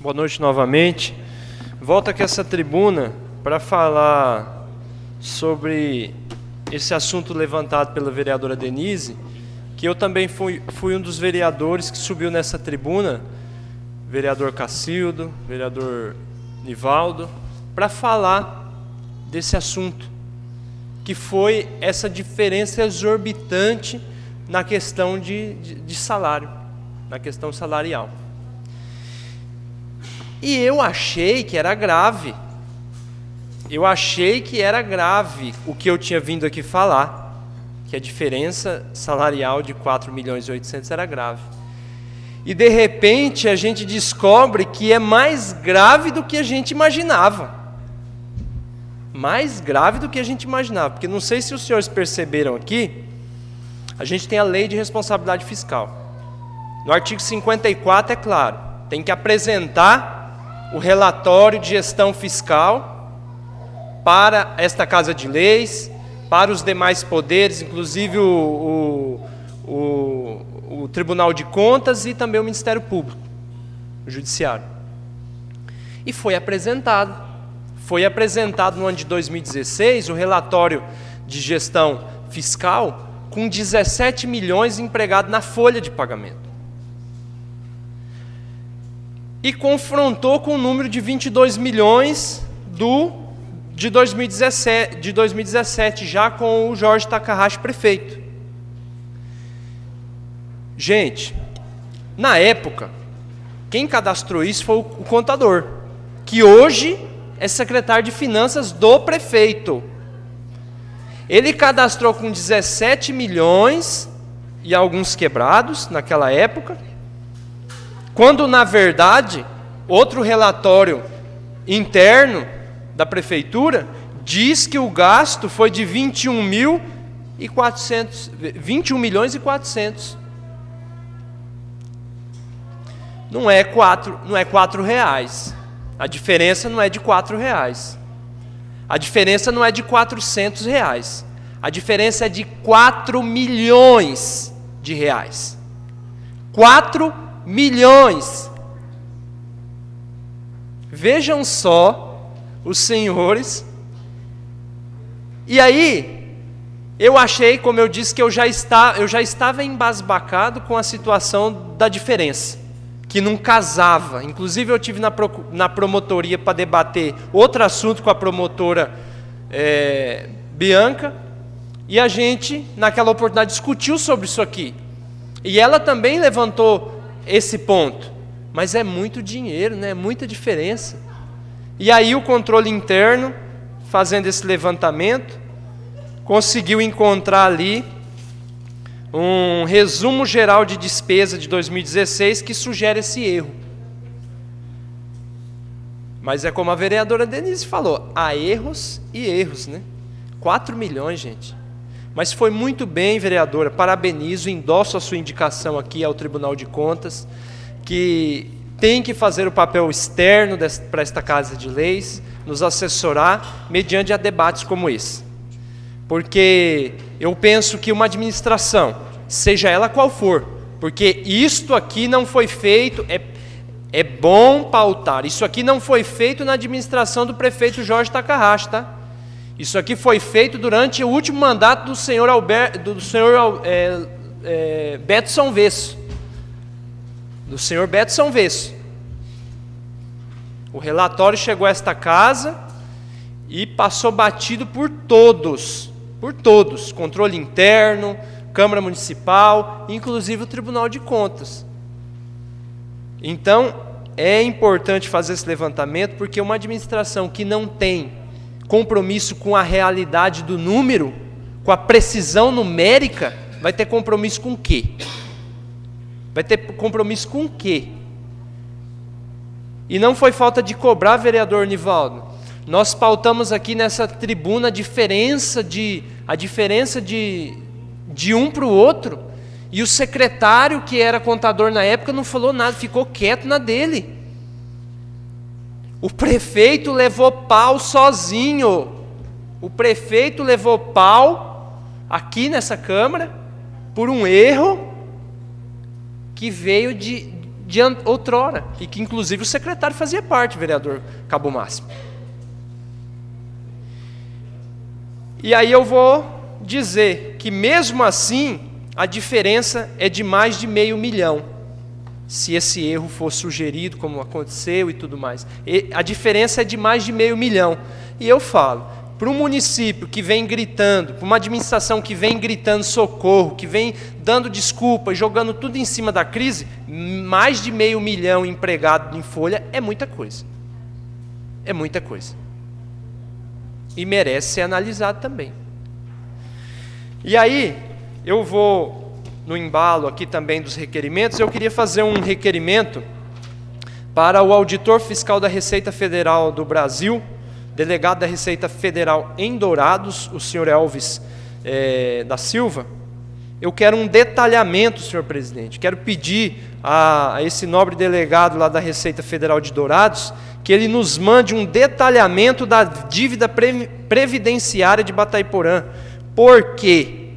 Boa noite novamente. Volto aqui a essa tribuna para falar sobre esse assunto levantado pela vereadora Denise, que eu também fui um dos vereadores que subiu nessa tribuna, vereador Cacildo, vereador Nivaldo, para falar desse assunto, que foi essa diferença exorbitante na questão de salário, na questão salarial. E eu achei que era grave. Eu achei que era grave o que eu tinha vindo aqui falar, que a diferença salarial de 4.800.000 era grave. E de repente a gente descobre que é mais grave do que a gente imaginava. Mais grave do que a gente imaginava. Porque não sei se os senhores perceberam aqui, a gente tem a lei de responsabilidade fiscal. No artigo 54 é claro, tem que apresentar o relatório de gestão fiscal para esta Casa de Leis, para os demais poderes, inclusive o Tribunal de Contas e também o Ministério Público, o Judiciário. E foi apresentado no ano de 2016 o relatório de gestão fiscal com 17 milhões empregados na folha de pagamento. E confrontou com o número de 22 milhões de 2017, já com o Jorge Takahashi prefeito. Gente, na época, quem cadastrou isso foi o contador, que hoje é secretário de Finanças do prefeito. Ele cadastrou com 17 milhões e alguns quebrados naquela época, quando, na verdade, outro relatório interno da prefeitura diz que o gasto foi de 21 milhões e 400. Não é R$4. A diferença não é de R$4. A diferença não é de R$400. A diferença é de 4 milhões de reais. 4 milhões. Vejam só os senhores. E aí, eu achei, como eu disse, que eu já estava embasbacado com a situação da diferença, que não casava. Inclusive, eu tive na promotoria para debater outro assunto com a promotora Bianca, e a gente, naquela oportunidade, discutiu sobre isso aqui. E ela também levantou esse ponto, mas é muito dinheiro, né? É muita diferença. E aí o controle interno, fazendo esse levantamento, conseguiu encontrar ali um resumo geral de despesa de 2016 que sugere esse erro. Mas é como a vereadora Denise falou, há erros e erros, né? 4 milhões, gente. Mas foi muito bem, vereadora, parabenizo, endosso a sua indicação aqui ao Tribunal de Contas, que tem que fazer o papel externo para esta Casa de Leis, nos assessorar mediante a debates como esse. Porque eu penso que uma administração, seja ela qual for, porque isto aqui não foi feito, é bom pautar, isso aqui não foi feito na administração do prefeito Jorge Takahashi, tá? Isso aqui foi feito durante o último mandato do senhor Beto São Vesso. Do senhor Beto São Vesso. O relatório chegou a esta casa e passou batido por todos, controle interno, Câmara Municipal, inclusive o Tribunal de Contas. Então, é importante fazer esse levantamento, porque uma administração que não tem compromisso com a realidade do número, com a precisão numérica, vai ter compromisso com o quê? Vai ter compromisso com o quê? E não foi falta de cobrar, vereador Nivaldo. Nós pautamos aqui nessa tribuna a diferença de um para o outro, e o secretário, que era contador na época, não falou nada, ficou quieto na dele. O prefeito levou pau sozinho. O prefeito levou pau aqui nessa Câmara por um erro que veio de outrora, e que inclusive o secretário fazia parte, o vereador Cabo Máximo. E aí eu vou dizer que mesmo assim, a diferença é de mais de R$500 mil, se esse erro for sugerido, como aconteceu e tudo mais. A diferença é de mais de R$500 mil. E eu falo, para um município que vem gritando, para uma administração que vem gritando socorro, que vem dando desculpa, jogando tudo em cima da crise, mais de R$500 mil empregado em folha é muita coisa. É muita coisa. E merece ser analisado também. E aí, eu vou, no embalo aqui também dos requerimentos, eu queria fazer um requerimento para o auditor fiscal da Receita Federal do Brasil, delegado da Receita Federal em Dourados, o senhor Elvis da Silva. Eu quero um detalhamento, senhor presidente, quero pedir a esse nobre delegado lá da Receita Federal de Dourados, que ele nos mande um detalhamento da dívida previdenciária de Batayporã. Por quê?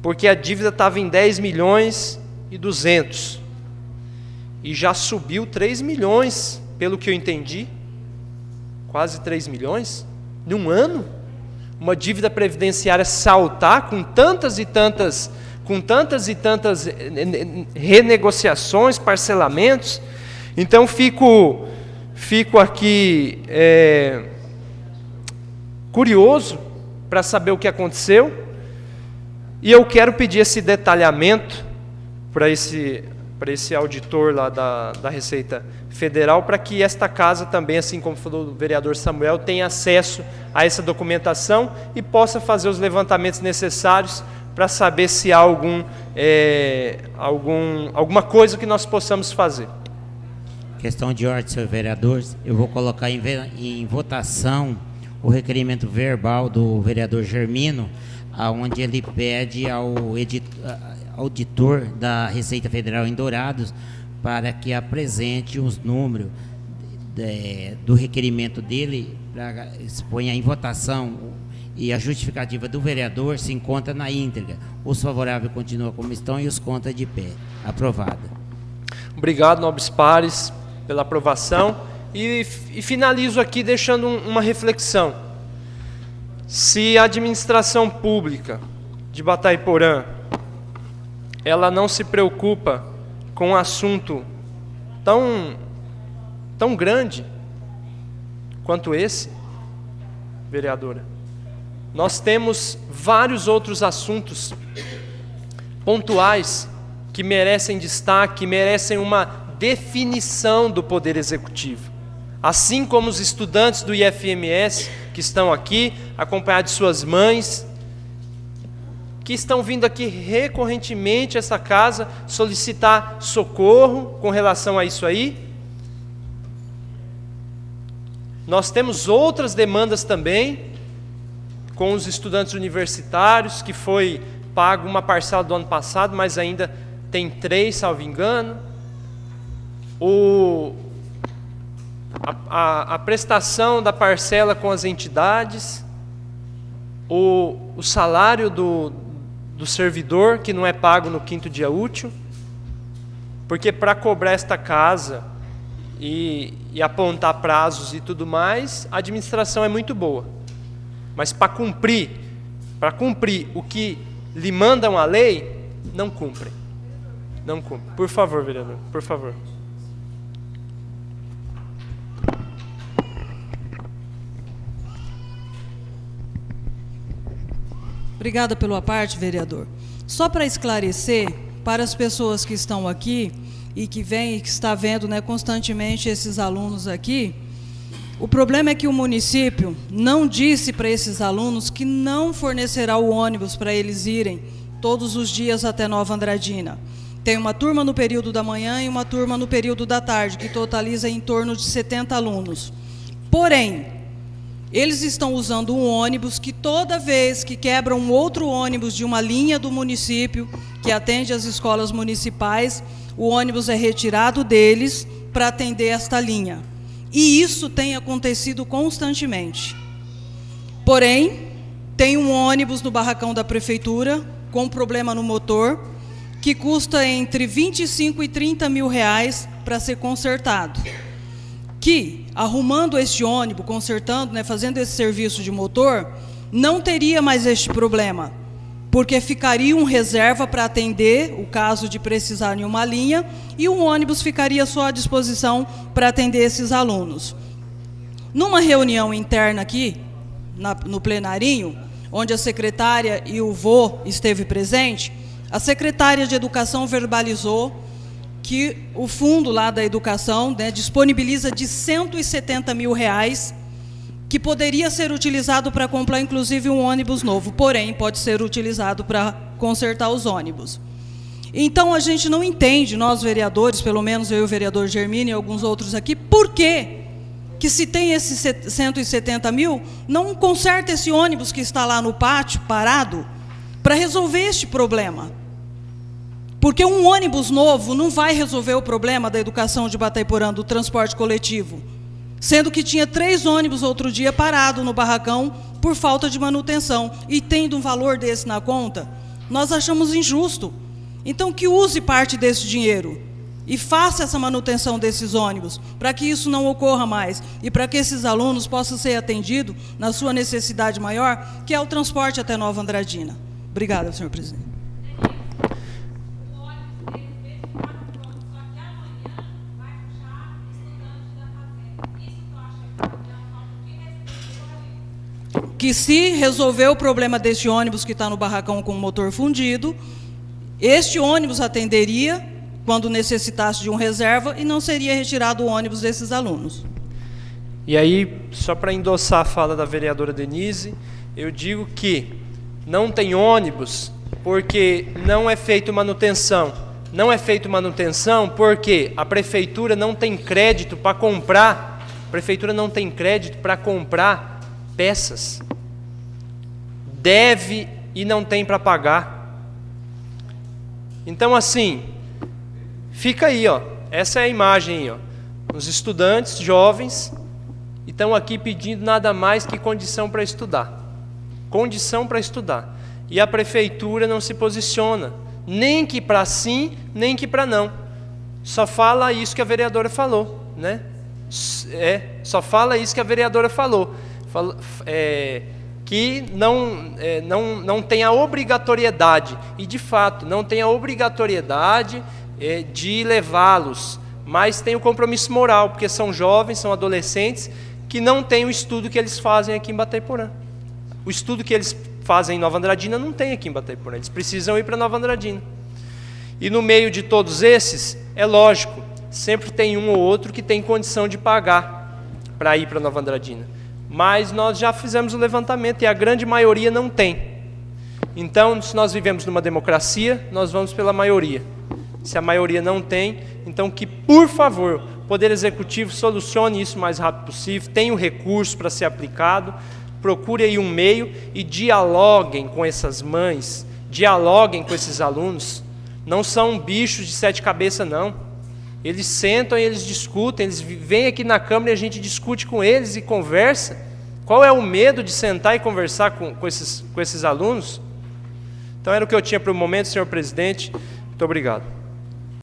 Porque a dívida estava em 10.200.000 e já subiu 3 milhões, pelo que eu entendi, quase 3 milhões, em um ano. Uma dívida previdenciária saltar com tantas e tantas renegociações, parcelamentos. Então fico aqui curioso para saber o que aconteceu, e eu quero pedir esse detalhamento para esse auditor lá da Receita Federal, para que esta casa também, assim como falou o vereador Samuel, tenha acesso a essa documentação e possa fazer os levantamentos necessários para saber se há alguma coisa que nós possamos fazer. Questão de ordem, senhor vereador, eu vou colocar em votação o requerimento verbal do vereador Germino, onde ele pede ao auditor da Receita Federal em Dourados para que apresente os números do requerimento dele, para exponha em votação, e a justificativa do vereador se encontra na íntegra. Os favoráveis continuam como estão e os contra de pé. Aprovada. Obrigado, nobres pares, pela aprovação. E finalizo aqui deixando uma reflexão. Se a administração pública de Batayporã, ela não se preocupa com um assunto tão grande quanto esse, vereadora, nós temos vários outros assuntos pontuais que merecem destaque, merecem uma definição do Poder Executivo. Assim como os estudantes do IFMS que estão aqui, acompanhados de suas mães, que estão vindo aqui recorrentemente a essa casa solicitar socorro com relação a isso aí. Nós temos outras demandas também, com os estudantes universitários, que foi pago uma parcela do ano passado, mas ainda tem 3, salvo engano. A prestação da parcela com as entidades, o salário do servidor, que não é pago no 5º dia útil, porque para cobrar esta casa e apontar prazos e tudo mais, a administração é muito boa, mas para cumprir o que lhe mandam a lei, não cumprem. Não cumprem. Por favor, vereador, por favor. Obrigada pela parte, vereador. Só para esclarecer, para as pessoas que estão aqui e que vêm e que está vendo, né, constantemente esses alunos aqui, o problema é que o município não disse para esses alunos que não fornecerá o ônibus para eles irem todos os dias até Nova Andradina. Tem uma turma no período da manhã e uma turma no período da tarde, que totaliza em torno de 70 alunos. Porém, eles estão usando um ônibus que toda vez que quebram um outro ônibus de uma linha do município, que atende às escolas municipais, o ônibus é retirado deles para atender esta linha. E isso tem acontecido constantemente. Porém, tem um ônibus no barracão da prefeitura, com problema no motor, que custa entre 25 e 30 mil reais para ser consertado. Que, arrumando este ônibus, consertando, né, fazendo esse serviço de motor, não teria mais este problema, porque ficaria um reserva para atender o caso de precisar de uma linha, e o ônibus ficaria só à disposição para atender esses alunos. Numa reunião interna aqui, no plenarinho, onde a secretária e o vô esteve presente, a secretária de Educação verbalizou que o fundo lá da educação, né, disponibiliza de 170 mil reais, que poderia ser utilizado para comprar, inclusive, um ônibus novo, porém, pode ser utilizado para consertar os ônibus. Então, a gente não entende, nós vereadores, pelo menos eu e o vereador Germino e alguns outros aqui, por que se tem esses 170 mil, não conserta esse ônibus que está lá no pátio, parado, para resolver este problema. Porque um ônibus novo não vai resolver o problema da educação de Batayporã, do transporte coletivo, sendo que tinha 3 ônibus outro dia parado no barracão por falta de manutenção, e tendo um valor desse na conta, nós achamos injusto. Então, que use parte desse dinheiro e faça essa manutenção desses ônibus, para que isso não ocorra mais, e para que esses alunos possam ser atendidos na sua necessidade maior, que é o transporte até Nova Andradina. Obrigada, senhor presidente. Que se resolver o problema desse ônibus que está no barracão com o motor fundido, este ônibus atenderia quando necessitasse de um reserva e não seria retirado o ônibus desses alunos. E aí, só para endossar a fala da vereadora Denise, eu digo que não tem ônibus porque não é feito manutenção. Não é feito manutenção porque a prefeitura não tem crédito para comprar, peças. Deve e não tem para pagar. Então, assim, fica aí, ó. Essa é a imagem aí, ó. Os estudantes jovens estão aqui pedindo nada mais que condição para estudar. Condição para estudar. E a prefeitura não se posiciona, nem que para sim, nem que para não. Só fala isso que a vereadora falou, né? Só fala isso que a vereadora falou. Que não tem a obrigatoriedade, e de fato não tem a obrigatoriedade de levá-los, mas tem o compromisso moral, porque são jovens, são adolescentes, que não têm o estudo que eles fazem aqui em Batayporã. O estudo que eles fazem em Nova Andradina não tem aqui em Batayporã, eles precisam ir para Nova Andradina. E no meio de todos esses, é lógico, sempre tem um ou outro que tem condição de pagar para ir para Nova Andradina. Mas nós já fizemos o levantamento e a grande maioria não tem. Então, se nós vivemos numa democracia, nós vamos pela maioria. Se a maioria não tem, então que, por favor, o Poder Executivo solucione isso o mais rápido possível, tenha o recurso para ser aplicado, procure aí um meio e dialoguem com essas mães, dialoguem com esses alunos. Não são bichos de 7 cabeças, não. Eles sentam e eles discutem, eles vêm aqui na Câmara e a gente discute com eles e conversa. Qual é o medo de sentar e conversar com esses alunos? Então era o que eu tinha para o momento, senhor presidente. Muito obrigado.